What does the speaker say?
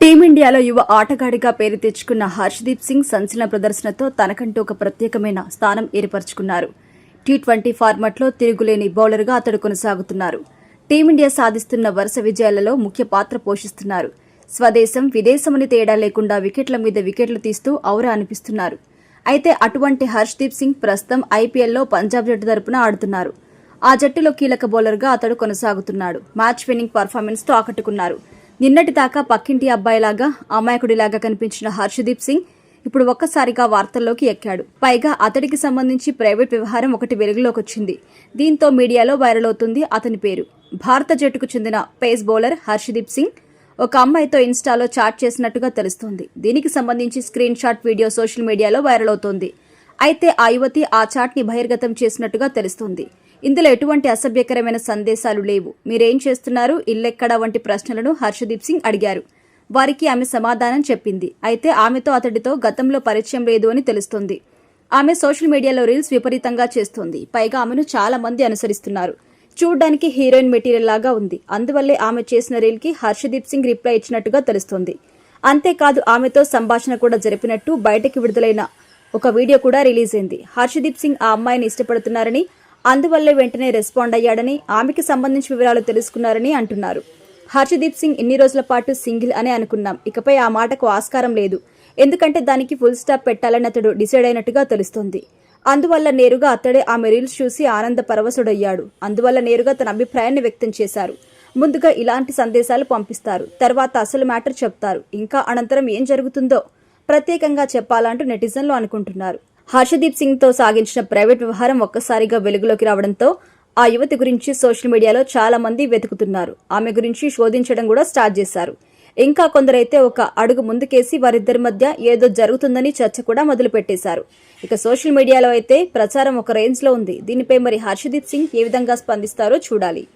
టీమిండియాలో యువ ఆటగాడిగా పేరు తెచ్చుకున్న హర్షదీప్ సింగ్ సంచలన ప్రదర్శనతో తనకంటూ ఒక ప్రత్యేకమైన స్థానం ఏర్పరచుకున్నారు. టీ20 ఫార్మాట్లో తిరుగులేని బౌలర్గా అతడు కొనసాగుతున్నారు. టీమిండియా సాధిస్తున్న వరుస విజయాలలో ముఖ్య పాత్ర పోషిస్తున్నారు. స్వదేశం విదేశమని తేడా లేకుండా వికెట్ల మీద వికెట్లు తీస్తూ ఔరా అనిపిస్తున్నారు. అయితే అటువంటి హర్షదీప్ సింగ్ ప్రస్తుతం ఐపీఎల్లో పంజాబ్ జట్టు తరపున ఆడుతున్నారు. ఆ జట్టులో కీలక బౌలర్గా అతడు కొనసాగుతున్నాడు. Match winning పర్ఫార్మెన్స్తో ఆకట్టుకున్నారు. నిన్నటి దాకా పక్కింటి అబ్బాయిలాగా అమాయకుడిలాగా కనిపించిన హర్షదీప్ సింగ్ ఇప్పుడు ఒక్కసారిగా వార్తల్లోకి ఎక్కాడు. పైగా అతడికి సంబంధించి ప్రైవేట్ వ్యవహారం ఒకటి వెలుగులోకి వచ్చింది. దీంతో మీడియాలో వైరల్ అవుతుంది అతని పేరు. భారత జట్టుకు చెందిన పేస్ బౌలర్ హర్షదీప్ సింగ్ ఒక అమ్మాయితో ఇన్స్టాలో చాట్ చేసినట్టుగా తెలుస్తోంది. దీనికి సంబంధించి స్క్రీన్ షాట్ వీడియో సోషల్ మీడియాలో వైరల్ అవుతోంది. అయితే ఆ యువతి ఆ చాట్ ని బహిర్గతం చేసినట్టుగా తెలుస్తోంది. ఇందులో ఎటువంటి అసభ్యకరమైన సందేశాలు లేవు. మీరేం చేస్తున్నారు, ఇల్లెక్కడా వంటి ప్రశ్నలను హర్షదీప్ సింగ్ అడిగారు. వారికి ఆమె సమాధానం చెప్పింది. అయితే ఆమెతో అతడితో గతంలో పరిచయం లేదు అని తెలుస్తోంది. ఆమె సోషల్ మీడియాలో రీల్స్ విపరీతంగా చేస్తోంది. పైగా ఆమెను చాలా మంది అనుసరిస్తున్నారు. చూడ్డానికి హీరోయిన్ మెటీరియల్ లాగా ఉంది. అందువల్లే ఆమె చేసిన రీల్ కి హర్షదీప్ సింగ్ రిప్లై ఇచ్చినట్టుగా తెలుస్తోంది. అంతేకాదు ఆమెతో సంభాషణ కూడా జరిపినట్టు బయటకి విడుదలైన ఒక వీడియో కూడా రిలీజ్ అయింది. హర్షదీప్ సింగ్ ఆ అమ్మాయిని ఇష్టపడుతున్నారని, అందువల్లే వెంటనే రెస్పాండ్ అయ్యాడని, ఆమెకి సంబంధించిన వివరాలు తెలుసుకున్నారని అంటున్నారు. హర్షదీప్ సింగ్ ఇన్ని రోజుల పాటు సింగిల్ అనే అనుకున్నాం. ఇకపై ఆ మాటకు ఆస్కారం లేదు. ఎందుకంటే దానికి ఫుల్ స్టాప్ పెట్టాలని అతడు డిసైడ్ అయినట్టుగా తెలుస్తోంది. అందువల్ల నేరుగా అతడే ఆమె రీల్స్ చూసి ఆనంద పరవశుడయ్యాడు. అందువల్ల నేరుగా తన అభిప్రాయాన్ని వ్యక్తం చేశారు. ముందుగా ఇలాంటి సందేశాలు పంపిస్తారు, తర్వాత అసలు మ్యాటర్ చెప్తారు. ఇంకా అనంతరం ఏం జరుగుతుందో ప్రత్యేకంగా చెప్పాలంటూ నెటిజన్లు అనుకుంటున్నారు. హర్షదీప్ సింగ్ తో సాగించిన ప్రైవేట్ వ్యవహారం ఒక్కసారిగా వెలుగులోకి రావడంతో ఆ యువతి గురించి సోషల్ మీడియాలో చాలా మంది వెతుకుతున్నారు. ఆమె గురించి శోధించడం కూడా స్టార్ట్ చేశారు. ఇంకా కొందరైతే ఒక అడుగు ముందుకేసి వారిద్దరి మధ్య ఏదో జరుగుతుందని చర్చ కూడా మొదలు పెట్టేశారు. ఇక సోషల్ మీడియాలో అయితే ప్రచారం ఒక రేంజ్ లో ఉంది. దీనిపై మరి హర్షదీప్ సింగ్ ఏ విధంగా స్పందిస్తారో చూడాలి.